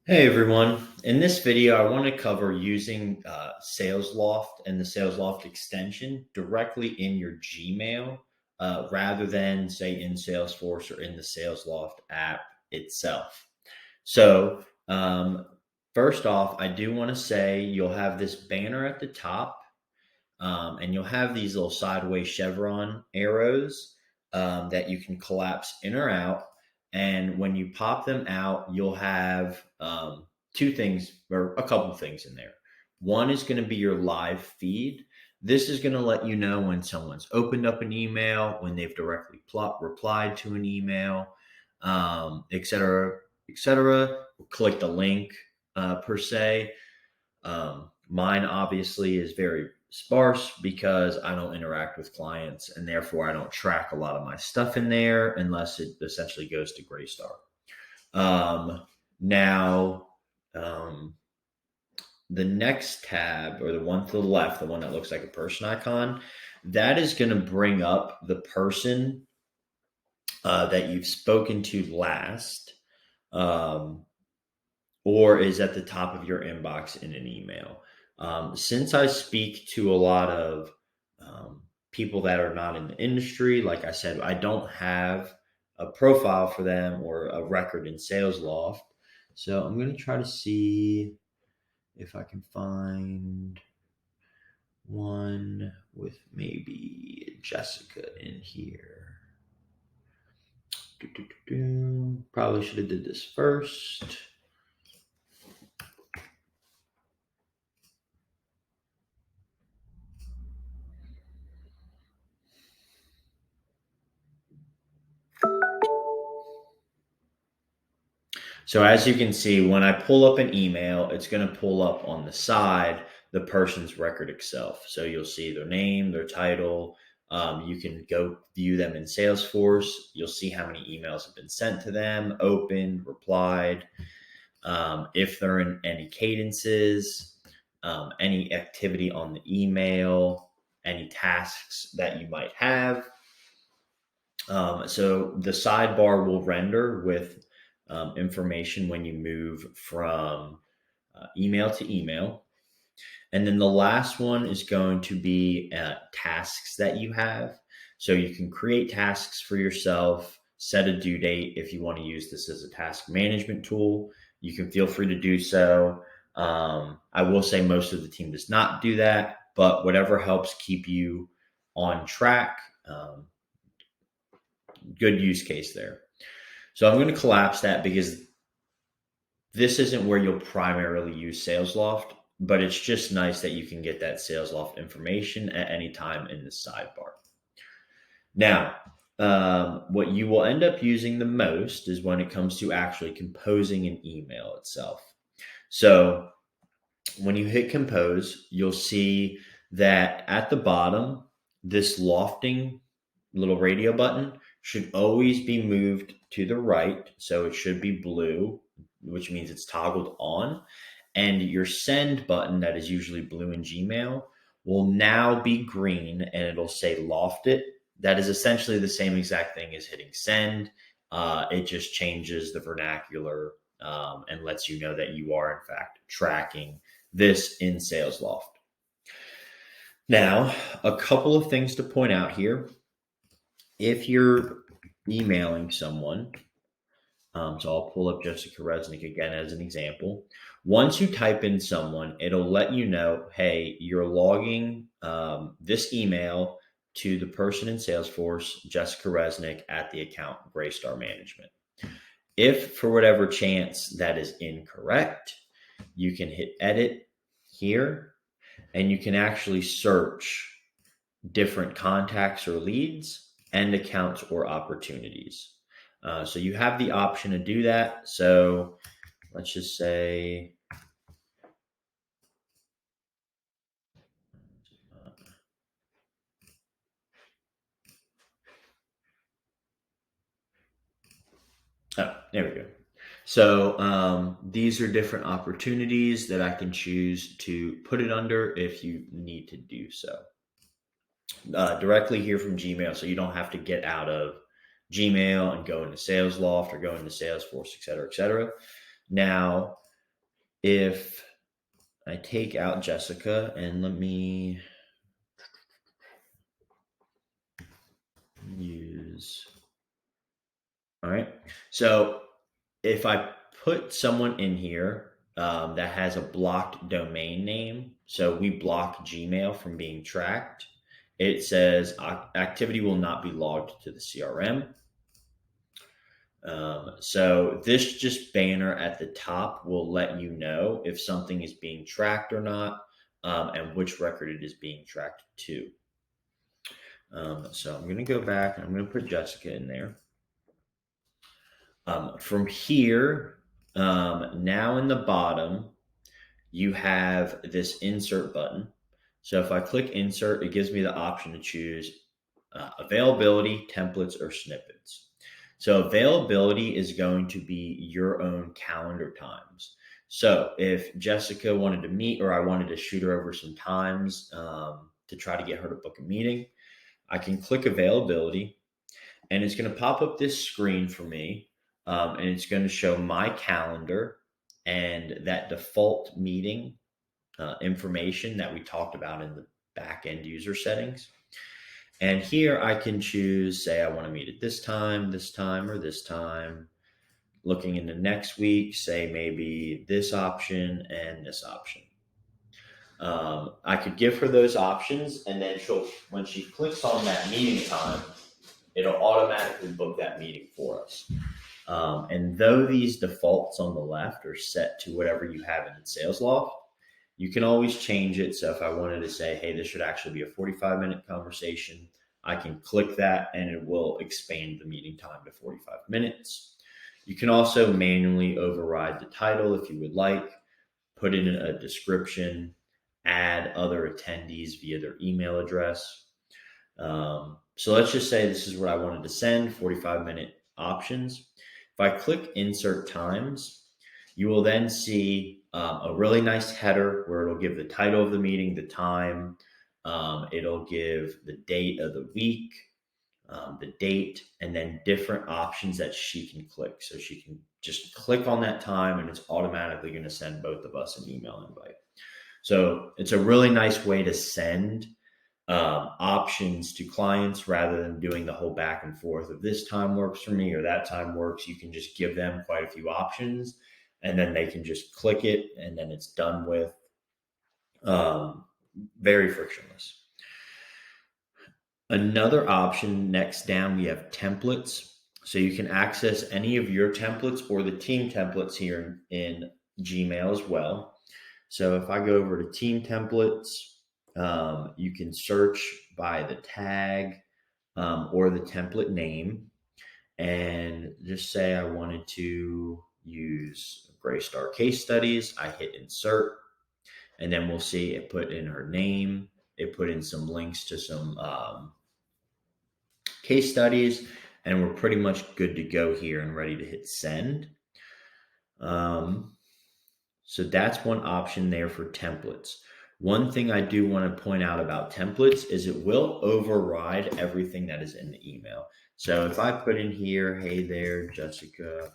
Hey everyone, in this video I want to cover using Salesloft and the Salesloft extension directly in your Gmail rather than say in Salesforce or in the Salesloft app itself. So first off, I do want to say you'll have this banner at the top and you'll have these little sideways chevron arrows that you can collapse in or out. And when you pop them out, you'll have two things or a couple things in there. One is going to be your live feed. This is going to let you know when someone's opened up an email, when they've directly replied to an email, et cetera, et cetera. Click the link per se. Mine obviously is very sparse because I don't interact with clients and therefore I don't track a lot of my stuff in there unless it essentially goes to Graystar. Now, um, the next tab or the one to the left, the one that looks like a person icon, that is going to bring up the person that you've spoken to last. Or is at the top of your inbox in an email. Since I speak to a lot of people that are not in the industry, like I said, I don't have a profile for them or a record in Salesloft. So I'm going to try to see if I can find one with maybe Jessica in here. Probably should have did this first. So as you can see, when I pull up an email, it's going to pull up on the side the person's record itself. So you'll see their name, their title. You can go view them in Salesforce. You'll see how many emails have been sent to them, opened, replied, if they're in any cadences, any activity on the email, any tasks that you might have. So the sidebar will render with information when you move from email to email. And then the last one is going to be tasks that you have. So you can create tasks for yourself, set a due date. If you want to use this as a task management tool, you can feel free to do so. I will say most of the team does not do that, but whatever helps keep you on track, good use case there. So I'm going to collapse that because this isn't where you'll primarily use Salesloft, but it's just nice that you can get that Salesloft information at any time in the sidebar. Now, what you will end up using the most is when it comes to actually composing an email itself. So when you hit compose, you'll see that at the bottom, this lofting little radio button should always be moved to the right. So it should be blue, which means it's toggled on. And your send button, that is usually blue in Gmail, will now be green and it'll say loft it. That is essentially the same exact thing as hitting send. It just changes the vernacular and lets you know that you are, in fact, tracking this in Salesloft. Now, a couple of things to point out here. If you're emailing someone, so I'll pull up Jessica Resnick again as an example. Once you type in someone, it'll let you know, hey, you're logging this email to the person in Salesforce, Jessica Resnick, at the account Graystar Management. If for whatever chance that is incorrect, you can hit edit here and you can actually search different contacts or leads and accounts or opportunities. So you have the option to do that. So let's just say, oh, there we go. So these are different opportunities that I can choose to put it under if you need to do so. Directly here from Gmail, so you don't have to get out of Gmail and go into Salesloft or go into Salesforce, et cetera, et cetera. Now, if I take out Jessica and let me use, all right. So if I put someone in here that has a blocked domain name, so we block Gmail from being tracked, it says activity will not be logged to the CRM. So this just banner at the top will let you know if something is being tracked or not, and which record it is being tracked to. So I'm going to go back and I'm going to put Jessica in there. From here, now in the bottom, you have this insert button. So if I click insert, it gives me the option to choose availability, templates, or snippets. So availability is going to be your own calendar times. So if Jessica wanted to meet or I wanted to shoot her over some times to try to get her to book a meeting, I can click availability and it's going to pop up this screen for me, and it's going to show my calendar and that default meeting information that we talked about in the back end user settings. And here I can choose, say I want to meet at this time, or this time. Looking into next week, say maybe this option and this option. I could give her those options, and then when she clicks on that meeting time, it'll automatically book that meeting for us. And though these defaults on the left are set to whatever you have in Salesloft, you can always change it. So if I wanted to say, hey, this should actually be a 45-minute conversation, I can click that and it will expand the meeting time to 45 minutes. You can also manually override the title if you would like, put in a description, add other attendees via their email address. So let's just say this is what I wanted to send, 45-minute options. If I click insert times, you will then see a really nice header where it'll give the title of the meeting, the time, it'll give the date of the week, the date, and then different options that she can click. So she can just click on that time and it's automatically going to send both of us an email invite. So it's a really nice way to send options to clients rather than doing the whole back and forth of this time works for me or that time works. You can just give them quite a few options and then they can just click it and then it's done with. Very frictionless. Another option next down, we have templates. So you can access any of your templates or the team templates here in Gmail as well. So if I go over to team templates, you can search by the tag or the template name and just say I wanted to use Graystar case studies. I hit insert and then we'll see it put in her name. It put in some links to some case studies and we're pretty much good to go here and ready to hit send. So that's one option there for templates. One thing I do want to point out about templates is it will override everything that is in the email. So if I put in here, hey there, Jessica,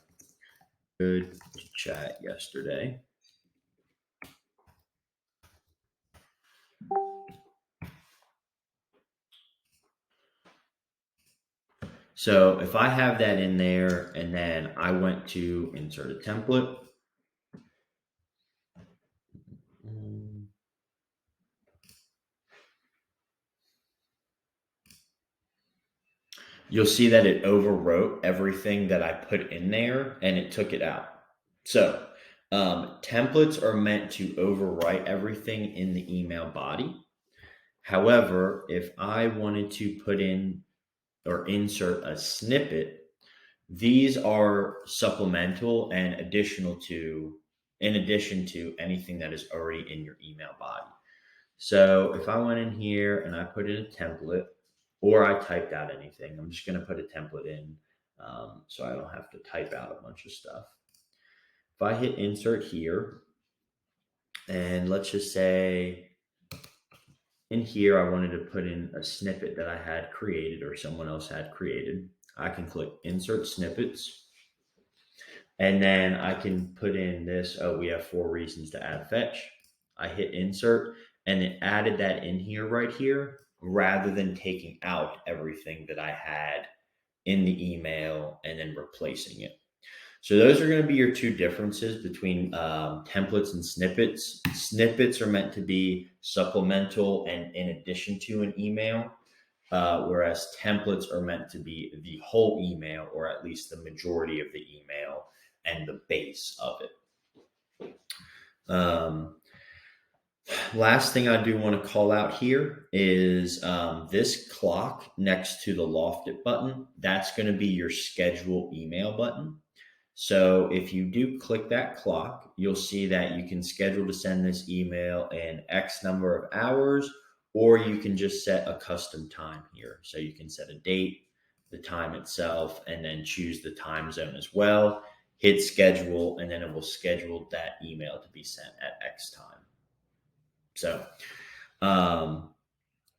good to chat yesterday. So if I have that in there and then I went to insert a template, you'll see that it overwrote everything that I put in there and it took it out. So templates are meant to overwrite everything in the email body. However, if I wanted to put in or insert a snippet, these are supplemental and in addition to anything that is already in your email body. So if I went in here and I put in a template or I typed out anything, I'm just going to put a template in so I don't have to type out a bunch of stuff. If I hit insert here, and let's just say in here, I wanted to put in a snippet that I had created or someone else had created. I can click insert snippets. And then I can put in this, oh, we have 4 reasons to add fetch. I hit insert and it added that in here right here rather than taking out everything that I had in the email and then replacing it. So those are going to be your two differences between templates and snippets. Snippets are meant to be supplemental and in addition to an email, whereas templates are meant to be the whole email or at least the majority of the email and the base of it. Last thing I do want to call out here is this clock next to the Lofted button. That's going to be your schedule email button. So if you do click that clock, you'll see that you can schedule to send this email in X number of hours, or you can just set a custom time here. So you can set a date, the time itself, and then choose the time zone as well. Hit schedule, and then it will schedule that email to be sent at X time. So,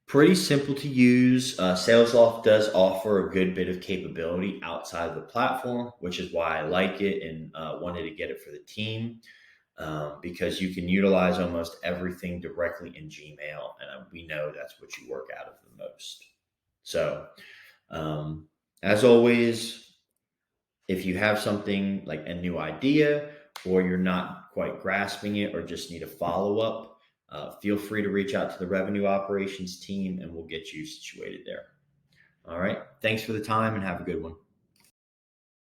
pretty simple to use. Salesloft does offer a good bit of capability outside of the platform, which is why I like it and wanted to get it for the team, because you can utilize almost everything directly in Gmail, and we know that's what you work out of the most. So, as always, if you have something like a new idea or you're not quite grasping it or just need a follow-up, feel free to reach out to the revenue operations team and we'll get you situated there. All right. Thanks for the time and have a good one.